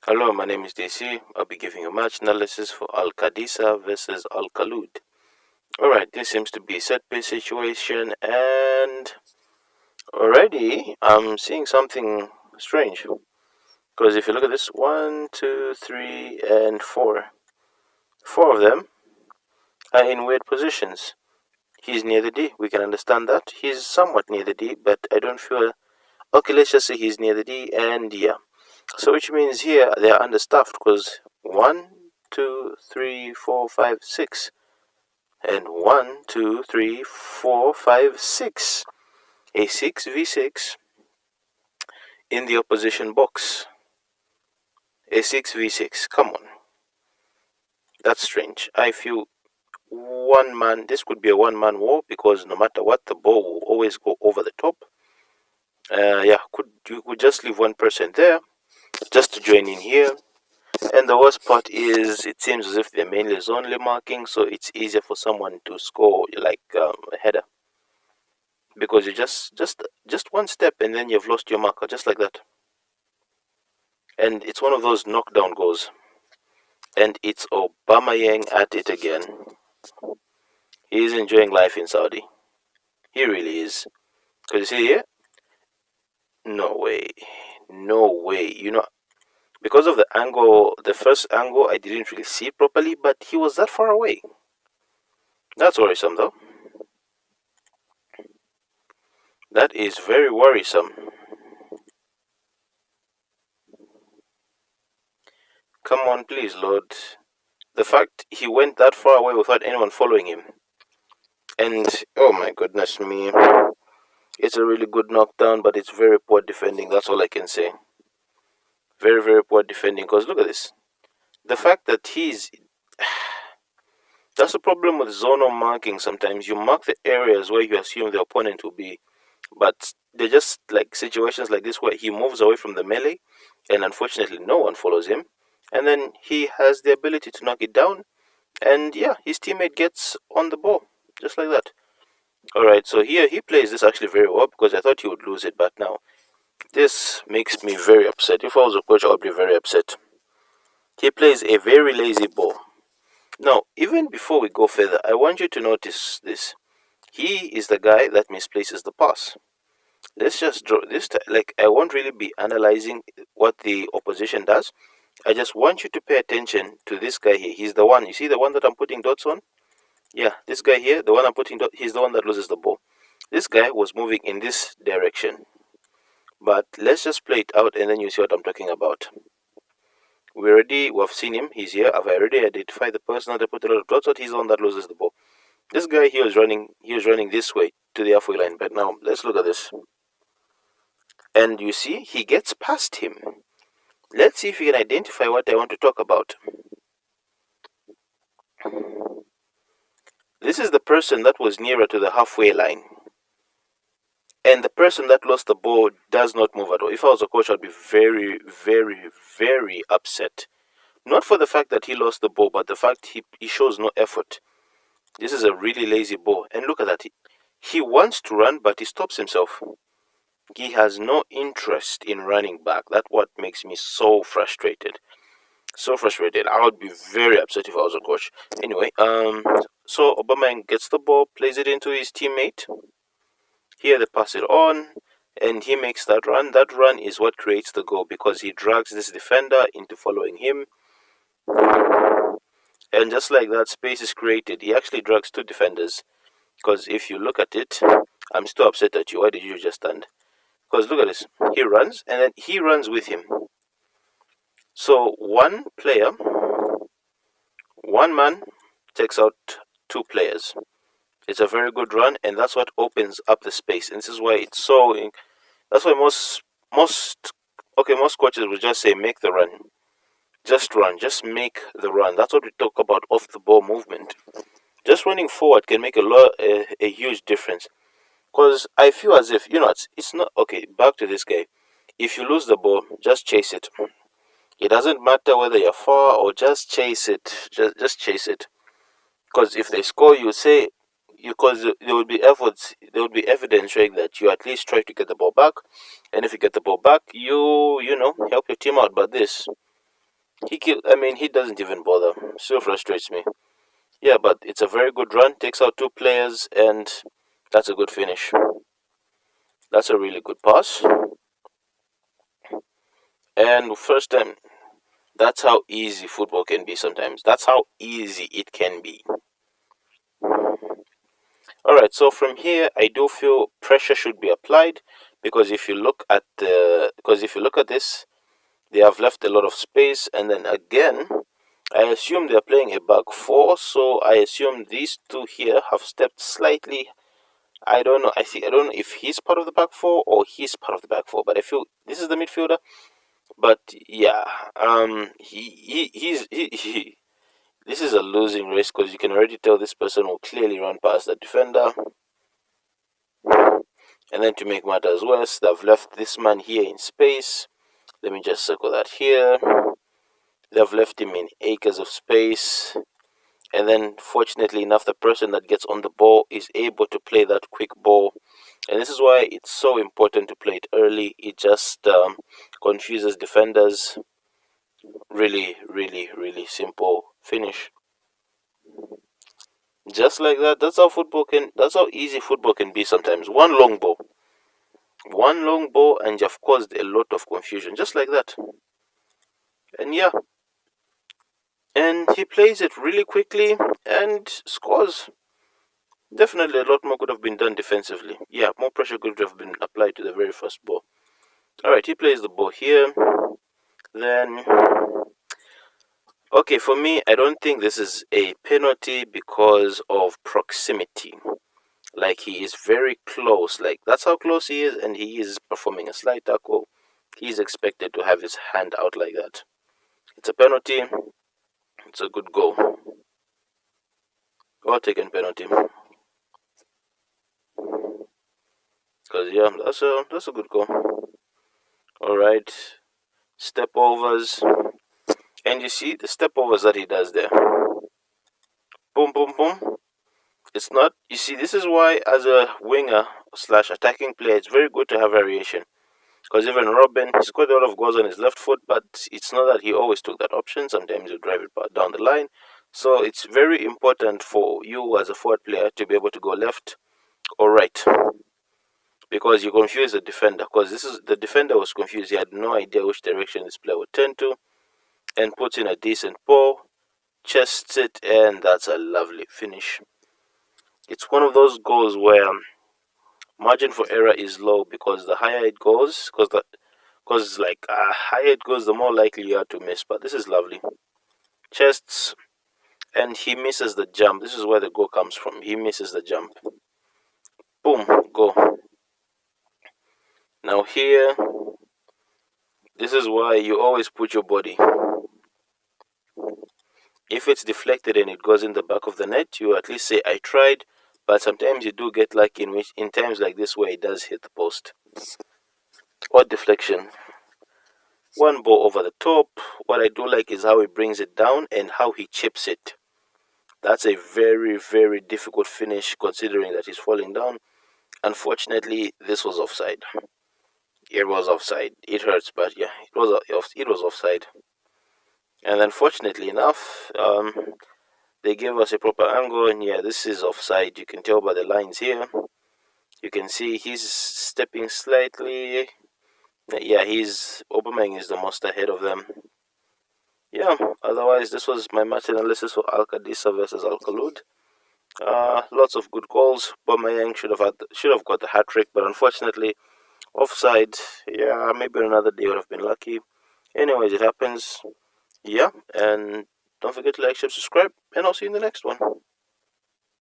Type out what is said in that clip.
Hello, my name is DC. I'll be giving you a match analysis for Al Qadsiah versus Al Kholood. Alright, this seems to be a set piece situation, and already I'm seeing something strange. Because if you look at this, one, two, three, and four. Four of them are in weird positions. He's near the D, we can understand that. He's somewhat near the D, but I don't feel. Okay, let's just say he's near the D, and yeah. So which means here they are understaffed because 1, 2, 3, 4, 5, 6, and 1, 2, 3, 4, 5, 6. A 6v6 in the opposition box. A 6v6. Come on. That's strange. I feel one man, this could be a one-man war because no matter what, the ball will always go over the top. Yeah, you could just leave one person there just to join in here. And the worst part is it seems as if they're mainly zonely marking, so it's easier for someone to score like a header. Because you just one step and then you've lost your marker, just like that. And it's one of those knockdown goals. And it's Aubameyang at it again. He is enjoying life in Saudi. He really is. Because you see here, no way. No way. Because of the angle, the first angle, I didn't really see it properly, but he was that far away. That's worrisome though. That is very worrisome. Come on, please, Lord. The fact he went that far away without anyone following him. And, oh my goodness me. It's a really good knockdown, but it's very poor defending. That's all I can say. Very, very poor defending. Because look at this. The fact that he's. That's the problem with zonal marking sometimes. You mark the areas where you assume the opponent will be. But they're just like situations like this where he moves away from the melee, and unfortunately, no one follows him. And then he has the ability to knock it down. And yeah, his teammate gets on the ball. Just like that. Alright, so here he plays this actually very well because I thought he would lose it, but now this makes me very upset. If I was a coach, I would be very upset. He plays a very lazy ball. Now, even before we go further, I want you to notice this. He is the guy that misplaces the pass. Let's just draw this. Like, I won't really be analyzing what the opposition does. I just want you to pay attention to this guy here. He's the one. You see the one that I'm putting dots on? Yeah, this guy here, the one I'm putting dots, he's the one that loses the ball. This guy was moving in this direction. But let's just play it out and then you see what I'm talking about. We've seen him, he's here. I've already identified the person that I put a lot of dots on. He's the one that loses the ball. This guy he was running this way to the halfway line, but now let's look at this. And you see, he gets past him. Let's see if we can identify what I want to talk about. This is the person that was nearer to the halfway line. And the person that lost the ball does not move at all. If I was a coach, I'd be very, very, very upset. Not for the fact that he lost the ball, but the fact he shows no effort. This is a really lazy ball. And look at that. He wants to run, but he stops himself. He has no interest in running back. That's what makes me so frustrated. So frustrated. I would be very upset if I was a coach. Anyway, so Aubameyang gets the ball, plays it into his teammate. Here they pass it on, and he makes that run. That run is what creates the goal because he drags this defender into following him. And just like that, space is created. He actually drags two defenders. Because if you look at it, I'm still upset at you. Why did you just stand? Because look at this. He runs, and then he runs with him. So one player, one man takes out two players. It's a very good run, and that's what opens up the space. And this is why it's so. That's why most coaches would just say make the run. Just run. Just make the run. That's what we talk about off the ball movement. Just running forward can make a huge difference. Because I feel as if it's not okay. Back to this guy. If you lose the ball, just chase it. It doesn't matter whether you're far or just chase it. Just chase it. Because if they score, you say, because there would be efforts, there would be evidence showing that you at least try to get the ball back, and if you get the ball back, you help your team out. But this, He doesn't even bother. Still frustrates me. Yeah, but it's a very good run. Takes out two players, and that's a good finish. That's a really good pass. And first time, that's how easy football can be sometimes. That's how easy it can be. All right, so from here, I do feel pressure should be applied because if you look at this, they have left a lot of space, and then again, I assume they're playing a back four, so I assume these two here have stepped slightly. I don't know. I don't know if he's part of the back four or he's part of the back four, but I feel this is the midfielder. But yeah, he this is a losing race because you can already tell this person will clearly run past the defender. And then to make matters worse, they've left this man here in space. Let me just circle that here. They've left him in acres of space. And then, fortunately enough, the person that gets on the ball is able to play that quick ball. And this is why it's so important to play it early. It just confuses defenders. Really, really, really simple finish. Just like that. That's how easy football can be sometimes. One long ball, and you've caused a lot of confusion. Just like that. And yeah, and he plays it really quickly and scores. Definitely a lot more could have been done defensively. Yeah, more pressure could have been applied to the very first ball. Alright, he plays the ball here. Then, okay, for me, I don't think this is a penalty because of proximity. Like, he is very close. Like, that's how close he is, and he is performing a slide tackle. He's expected to have his hand out like that. It's a penalty. It's a good goal. Well taken penalty. Because, yeah, that's a good goal. Alright. Step overs. And you see the step overs that he does there. Boom, boom, boom. It's not, you see, this is why as a winger slash attacking player, it's very good to have variation. Because even Robin, he scored a lot of goals on his left foot, but it's not that he always took that option. Sometimes he'll drive it down the line. So it's very important for you as a forward player to be able to go left or right. Because you confuse the defender. Because the defender was confused. He had no idea which direction this player would turn to. And puts in a decent ball, chests it, and that's a lovely finish. It's one of those goals where margin for error is low because the higher it goes, higher it goes, the more likely you are to miss. But this is lovely. Chests, and he misses the jump. This is where the goal comes from. He misses the jump. Boom, go. Now here, this is why you always put your body. If it's deflected and it goes in the back of the net, you at least say, I tried. But sometimes you do get lucky in times like this where it does hit the post. Or deflection. One ball over the top. What I do like is how he brings it down and how he chips it. That's a very, very difficult finish considering that he's falling down. Unfortunately, this was offside. It was offside. It hurts, but yeah, it was offside. And then, fortunately enough, they gave us a proper angle, and yeah, this is offside. You can tell by the lines here. You can see he's stepping slightly. Yeah, Aubameyang is the most ahead of them. Yeah, otherwise, this was my match analysis for Qadsiah versus Al Kholood. Lots of good goals. Aubameyang should have got the hat trick, but unfortunately, offside. Yeah, maybe another day would have been lucky. Anyways, it happens. Yeah, and don't forget to like, share, subscribe, and I'll see you in the next one.